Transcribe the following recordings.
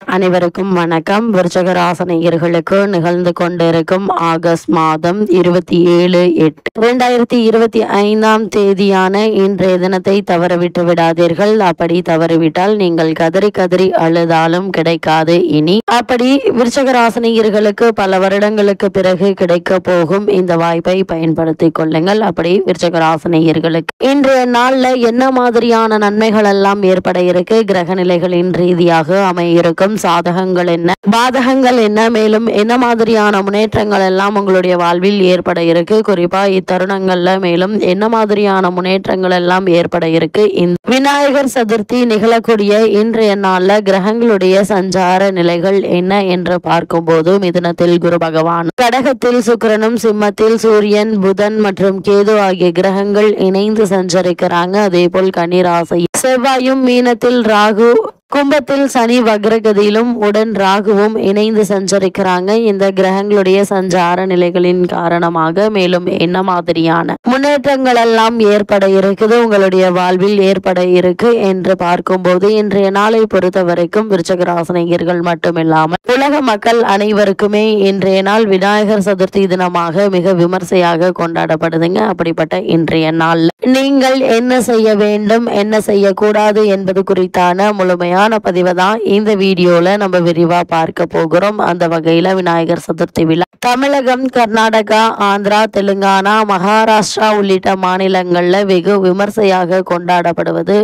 அனைவருக்கும் வணக்கம். விருச்சக ராசினியர்களுக்கு நிகழ்ந்து கொண்டிருக்கும் ஆகஸ்ட் மாதம் 27/8/2025 இன்றைய தினத்தை தவறவிட்டு விடாதீர்கள். அப்படி தவறிவிட்டால் நீங்கள் கதறி கதறி அழுதாலும் கிடைக்காது. இனி அப்படி விருச்சக ராசினியர்களுக்கு பல வருடங்களுக்கு பிறகு கிடைக்க போகும் இந்த வாய்ப்பை பயன்படுத்தி கொள்ளுங்கள். அப்படி விருச்சக ராசினியர்களுக்கு இன்றைய நாள்ல என்ன மாதிரியான நன்மைகள் எல்லாம் ஏற்பட இருக்கு, கிரக நிலைகளின் ரீதியாக அமையிருக்கும் சாதகங்கள் என்ன, பாதகங்கள் என்ன, மேலும் என்ன மாதிரியான முன்னேற்றங்கள் எல்லாம் உங்களுடைய வாழ்வில் ஏற்பட இருக்கு, குறிப்பா இத்தருணங்கள்ல மேலும் என்ன மாதிரியான முன்னேற்றங்கள் எல்லாம் ஏற்பட இருக்கு. இந்த விநாயகர் சதுர்த்தி நிகழக்கூடிய இன்றைய நாள்ல கிரகங்களுடைய சஞ்சார நிலைகள் என்ன என்று பார்க்கும்போது, மிதுனத்தில் குரு பகவான், கடகத்தில் சுக்கிரனும், சிம்மத்தில் சூரியன், புதன் மற்றும் கேது ஆகிய கிரகங்கள் இணைந்து சஞ்சரிக்கிறாங்க. அதே போல் கன்னிராசி செவ்வாயும், மீனத்தில் ராகு, கும்பத்தில் சனி வக்ரகதியிலும் உடன் ராகுவும் இணைந்து சஞ்சரிக்கிறாங்க. இந்த கிரகங்களுடைய சஞ்சார நிலைகளின் காரணமாக மேலும் என்ன மாதிரியான முன்னேற்றங்கள் எல்லாம் ஏற்பட இருக்குது, உங்களுடைய வாழ்வில் ஏற்பட இருக்கு என்று பார்க்கும்போது, இன்றைய நாளை பொறுத்த வரைக்கும் விருச்சக ராசினியர்கள் மட்டுமில்லாமல் உலக மக்கள் அனைவருக்குமே இன்றைய நாள் விநாயகர் சதுர்த்தி தினமாக மிக விமர்சையாக கொண்டாடப்படுதுங்க. அப்படிப்பட்ட இன்றைய நாள் நீங்கள் என்ன செய்ய வேண்டும், என்ன செய்யக்கூடாது என்பது குறித்தான முழுமையான பதிவை தான் இந்த வீடியோல நம்ம விரிவா பார்க்க போகிறோம். அந்த வகையில விநாயகர் சதுர்த்தி விழா தமிழகம், கர்நாடகா, ஆந்திரா, தெலுங்கானா, மகாராஷ்டிரா உள்ளிட்ட மாநிலங்கள்ல வெகு விமர்சையாக கொண்டாடப்படுவது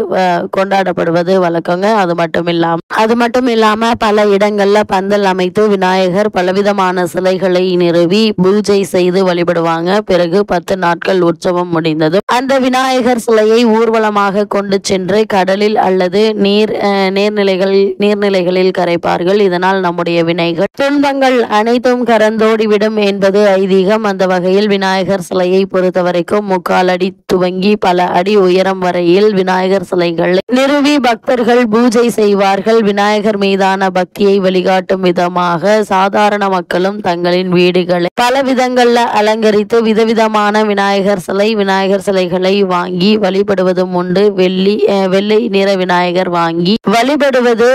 வழக்கங்க. அது மட்டும் இல்லாம பல இடங்கள்ல பந்தல் அமைத்து விநாயகர் பலவிதமான சிலைகளை நிறுவி பூஜை செய்து வழிபடுவாங்க. பிறகு 10 நாட்கள் உற்சவம் முடிந்தது அந்த விநாயகர் சிலையை ஊர்வலமாக கொண்டு சென்று கடலில் அல்லது நீர்நிலைகளில் கரைப்பார்கள். இதனால் நம்முடைய வினைகள், துன்பங்கள் அனைத்தும் கரந்தோடிவிடும் என்பது ஐதீகம். அந்த வகையில் விநாயகர் சிலையை பொறுத்தவரைக்கும் 3/4 அடி துவங்கி பல அடி உயரம் வரையில் விநாயகர் சிலைகளை நிறுவி பக்தர்கள் பூஜை செய்வார்கள். விநாயகர் மீதான பக்தியை வழிகாட்டும் விதமாக சாதாரண மக்களும் தங்களின் வீடுகளை பல விதங்கள்ல அலங்கரித்து விதவிதமான விநாயகர் சிலைகளை வாங்கி வழிபடுவதும் உண்டு. வெள்ளை நிற விநாயகர் வாங்கி வழிபடுவது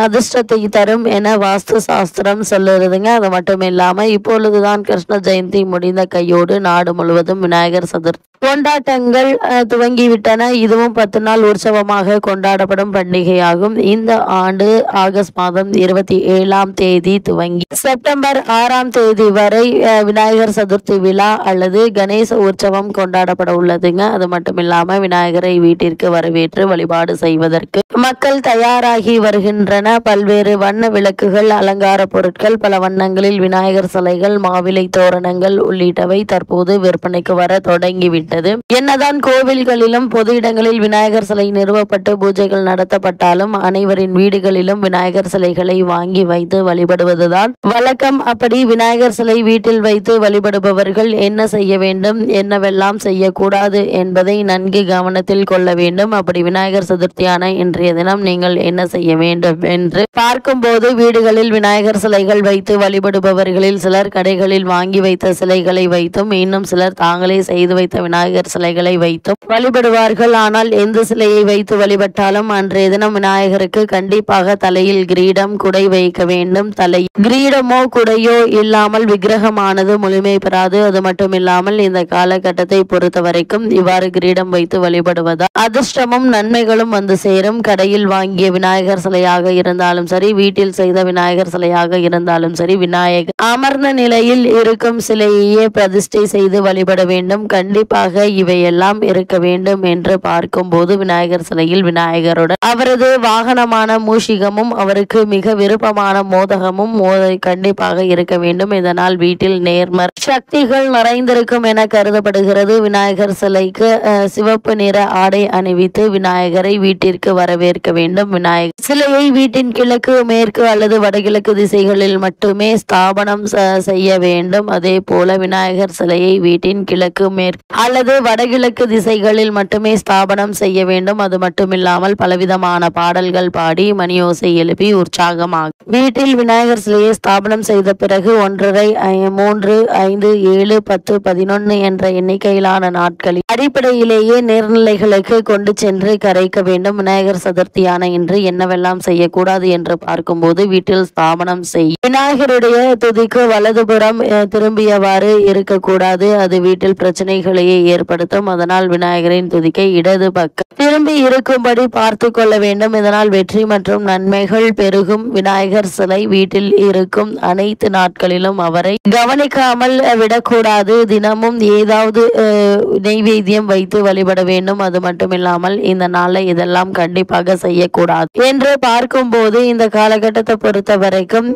அதிர்ஷ்டத்தை தரும் என வாஸ்து சாஸ்திரம் சொல்லுறதுங்க. அது மட்டும் இல்லாம இப்பொழுதுதான் கிருஷ்ண ஜெயந்தி முடிந்த கையோடு நாடு முழுவதும் விநாயகர் சதுர்த்தி கொண்டாட்டங்கள் துவங்கிவிட்டன. இதுவும் 10 நாள் உற்சவமாக கொண்டாடப்படும் பண்டிகையாகும். இந்த ஆண்டு ஆகஸ்ட் மாதம் 27ஆம் தேதி துவங்கி செப்டம்பர் 6ஆம் தேதி வரை விநாயகர் சதுர்த்தி விழா அல்லது கணேச உற்சவம் கொண்டாடப்பட உள்ளதுங்க. அது மட்டும் இல்லாம விநாயகரை வீட்டிற்கு வரவேற்று வழிபாடு செய்வதற்கு மக்கள் தயாராகி வருகின்றன. பல்வேறு வண்ண விளக்குகள், அலங்கார பொருட்கள், பல வண்ணங்களில் விநாயகர் சிலைகள், மாவிலை தோரணங்கள் உள்ளிட்டவை தற்போது விற்பனைக்கு வர தொடங்கிவிட்டது. என்னதான் கோவில்களிலும் பொது இடங்களில் விநாயகர் சிலை நிறுவப்பட்டு பூஜைகள் நடத்தப்பட்டாலும் அனைவரின் வீடுகளிலும் விநாயகர் சிலைகளை வாங்கி வைத்து வழிபடுவதுதான் வழக்கம். அப்படி விநாயகர் சிலை வீட்டில் வைத்து வழிபடுபவர்கள் என்ன செய்ய வேண்டும், என்னவெல்லாம் செய்யக்கூடாது என்பதை நன்கு கவனத்தில் கொள்ள வேண்டும். அப்படி விநாயகர் சதுர்த்தியான இன்றைய தினம் நீங்கள் என்ன செய்ய வேண்டும் என்று பார்க்கும்போது, வீடுகளில் விநாயகர் சிலைகள் வைத்து வழிபடுபவர்களில் சிலர் கடைகளில் வாங்கி வைத்த சிலைகளை வைத்தும், இன்னும் சிலர் தாங்களே செய்து வைத்த விநாயகர் சிலைகளை வைத்தும் வழிபடுவார்கள். ஆனால் எந்த சிலையை வைத்து வழிபட்டாலும் அன்றைய தினம் விநாயகருக்கு கண்டிப்பாக தலையில் கிரீடம், குடை வைக்க வேண்டும். கிரீடமோ குடையோ இல்லாமல் விக்கிரகமானது முழுமை பெறாது. அது மட்டும் இல்லாமல் இந்த காலகட்டத்தை பொறுத்த வரைக்கும் இவ்வாறு கிரீடம் வைத்து வழிபடுவதால் அதிர்ஷ்டமும் நன்மைகளும் வந்து சேரும். கடையில் வாங்கிய விநாயகர் சிலையாக இருந்தாலும் சரி, வீட்டில் செய்த விநாயகர் சிலையாக இருந்தாலும் சரி, விநாயகர் அமர்ந்த நிலையில் இருக்கும் சிலையே பிரதிஷ்டை செய்து வழிபட வேண்டும். கண்டிப்பாக இவையெல்லாம் இருக்க வேண்டும் என்று பார்க்கும்போது, விநாயகர் சிலையில் விநாயகருடன் அவரது வாகனமான மூஷிகமும் அவருக்கு மிக விருப்பமான மோதகமும் கண்டிப்பாக இருக்க வேண்டும். இதனால் வீட்டில் நேர்மறை சக்திகள் நிறைந்திருக்கும் என கருதப்படுகிறது. விநாயகர் சிலைக்கு சிவப்பு நிற ஆடை அணிவித்து விநாயகரை வீட்டிற்கு வரவேற்க வேண்டும். விநாயகர் சிலையை வீட்டின் கிழக்கு, மேற்கு அல்லது வடகிழக்கு திசைகளில் மட்டுமே ஸ்தாபனம் செய்ய வேண்டும். அதே போல விநாயகர் சிலையை வீட்டின் கிழக்கு, மேற்கு அல்லது வடகிழக்கு திசைகளில் மட்டுமே ஸ்தாபனம் செய்ய வேண்டும். அது மட்டுமில்லாமல் பலவிதமான பாடல்கள் பாடி மணியோசை எழுப்பி உற்சாகமாக வீட்டில் விநாயகர் சிலையை ஸ்தாபனம் செய்த பிறகு 1 3 5 7 10 11 என்ற எண்ணிக்கையிலான நாட்களில் அடிப்படையிலேயே நீர்நிலைகளுக்கு கொண்டு சென்று கரைக்க வேண்டும். விநாயகர் சதுர்த்தியான இன்று என்னவெல்லாம் செய்யக்கூடாது என்று பார்க்கும்போது வீட்டில் ஸ்தாபனம் செய்ய விநாயகருடைய துதிக்கு வலதுபுறம் திரும்பியவாறு இருக்கக்கூடாது. அது வீட்டில் பிரச்சனைகளையே ஏற்படுத்தும். அதனால் விநாயகரின் துதிக்கை இடது பக்கம் திரும்பி இருக்கும்படி பார்த்து கொள்ள வேண்டும். இதனால் வெற்றி மற்றும் நன்மைகள் பெருகும். விநாயகர் சிலை வீட்டில் இருக்கும் அனைத்து நாட்களிலும் அவரை கவனிக்காமல் விடக்கூடாது. தினமும் ஏதாவது நெய்வேத்தியம் வைத்து வழிபட வேண்டும். அது மட்டுமில்லாமல் இந்த நாளை இதெல்லாம் கண்டிப்பாக செய்யக்கூடாது என்று பார்க்கும்போது இந்த காலகட்டத்தை பொறுத்த வரைக்கும்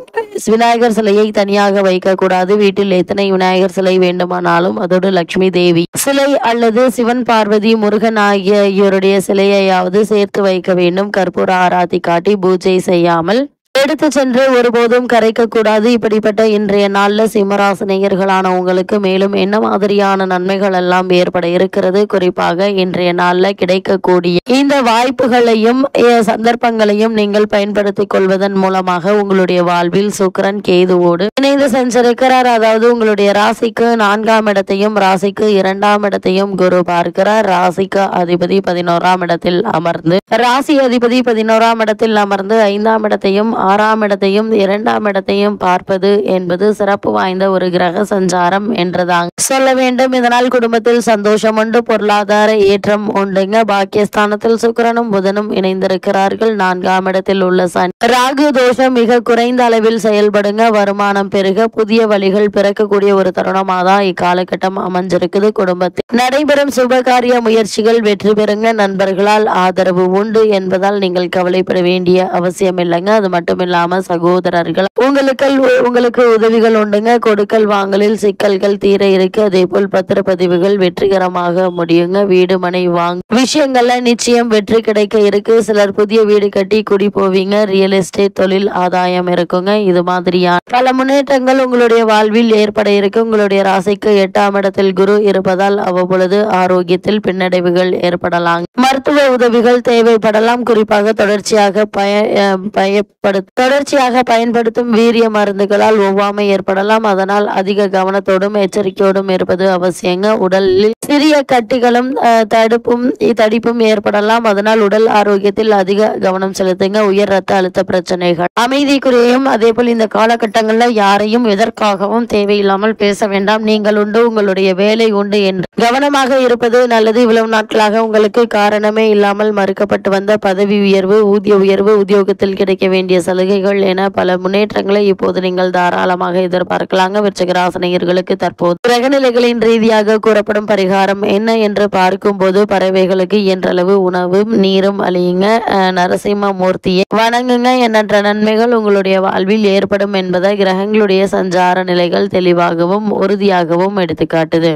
விநாயகர் சிலையை தனியாக வைக்க கூடாது. வீட்டில் எத்தனை விநாயகர் சிலை வேண்டுமானாலும் அதோடு லட்சுமி தேவி சிலை அல்லது சிவன் பார்வதி முருகன் ஆகியோருடைய சிலையையாவது சேர்த்து வைக்க வேண்டும். கற்பூர ஆராத்தி காட்டி பூஜை செய்யாமல் எடுத்து சென்று ஒருபோதும் கரைக்க கூடாது. இப்படிப்பட்ட இன்றைய நாள்ல சிம்மராசினியர்களான உங்களுக்கு மேலும் என்ன மாதிரியான நன்மைகள் எல்லாம் ஏற்பட இருக்கிறது, குறிப்பாக இன்றைய நாள்ல கிடைக்கக்கூடிய இந்த வாய்ப்புகளையும் சந்தர்ப்பங்களையும் நீங்கள் பயன்படுத்திக் கொள்வதன் மூலமாக உங்களுடைய வாழ்வில் சுக்கிரன் கேதுவோடு இணைந்து சஞ்சரிக்கிறார். அதாவது உங்களுடைய ராசிக்கு 4ஆம் இடத்தையும் ராசிக்கு 2ஆம் இடத்தையும் குரு பார்க்கிறார். ராசிக்கு அதிபதி 11ஆம் இடத்தில் அமர்ந்து ராசி அதிபதி 11ஆம் இடத்தில் அமர்ந்து 5ஆம் இடத்தையும் 6ஆம் இடத்தையும் 2ஆம் இடத்தையும் பார்ப்பது என்பது சிறப்பு வாய்ந்த ஒரு கிரக சஞ்சாரம் என்றுதான் சொல்ல வேண்டும். இதனால் குடும்பத்தில் சந்தோஷம் உண்டு, பொருளாதார ஏற்றம் உண்டுங்க. பாக்கியஸ்தானத்தில் சுக்கிரனும் புதனும் இணைந்திருக்கிறார்கள். 4ஆம் இடத்தில் உள்ள சனி ராகு தோஷம் மிக குறைந்த அளவில் செயல்படுங்க. வருமானம் பெருக புதிய வழிகள் பிறக்கக்கூடிய ஒரு தருணமாக தான் இக்காலகட்டம் அமைஞ்சிருக்குது. குடும்பத்தில் நடைபெறும் சுபகாரிய முயற்சிகள் வெற்றி பெறுங்க. நண்பர்களால் ஆதரவு உண்டு என்பதால் நீங்கள் கவலைப்பட வேண்டிய அவசியம் இல்லைங்க. அது மட்டுமில்லாம சகோதரர்கள் உங்களுக்கு உதவிகள் உண்டுங்க. கொடுக்கல் வாங்கலில் சிக்கல்கள் தீர இருக்கு. அதே போல் பத்திரப்பதிவுகள் வெற்றிகரமாக முடியுங்க. வீடு மனை விஷயங்கள்ல நிச்சயம் வெற்றி கிடைக்க இருக்கு. சிலர் புதிய வீடு கட்டி குடி போவீங்க. ரியல் எஸ்டேட் தொழில் ஆதாயம் இருக்குங்க. இது மாதிரியான பல முன்னேற்றங்கள் உங்களுடைய வாழ்வில் ஏற்பட இருக்கு. உங்களுடைய ராசிக்கு 8ஆம் இடத்தில் குரு இருப்பதால் அவ்வப்பொழுது ஆரோக்கியத்தில் பின்னடைவுகள் ஏற்படலாம். மருத்துவ உதவிகள் தேவைப்படலாம். குறிப்பாக தொடர்ச்சியாக பயன்படுத்தும் வீரிய மருந்துகளால் ஒவ்வாமை ஏற்படலாம். அதனால் அதிக கவனத்தோடும் எச்சரிக்கையோடும் இருப்பது அவசியங்க. உடலில் சிறிய கட்டிகளும் தடிப்பும் ஏற்படலாம். அதனால் உடல் ஆரோக்கியத்தில் அதிக கவனம் செலுத்துங்க. உயர் ரத்த அழுத்த பிரச்சனைகள் அமைதி குறையும். அதே போல் இந்த காலகட்டங்களில் யாரையும் எதற்காகவும் தேவையில்லாமல் பேச வேண்டாம். நீங்கள் உண்டு, உங்களுடைய வேலை உண்டு என்று கவனமாக இருப்பது நல்லது. இவ்வளவு நாட்களாக உங்களுக்கு காரணமே இல்லாமல் மறுக்கப்பட்டு வந்த பதவி உயர்வு, ஊதிய உயர்வு, உத்தியோகத்தில் கிடைக்க வேண்டிய சலுகைகள் என பல முன்னேற்றங்களை இப்போது நீங்கள் தாராளமாக எதிர்பார்க்கலாங்க. விருச்சிகராசினியர்களுக்கு தற்போது கிரகநிலைகளின் ரீதியாக கூறப்படும் பரிகாரம் என்ன என்று பார்க்கும்போது பறவைகளுக்கு இயன்றளவு உணவும் நீரும் அழியுங்க. நரசிம்ம மூர்த்தியை வணங்குங்க. எண்ணற்ற நன்மைகள் உங்களுடைய வாழ்வில் ஏற்படும் என்பதை கிரகங்களுடைய சஞ்சார நிலைகள் தெளிவாகவும் உறுதியாகவும் எடுத்துக்காட்டுது.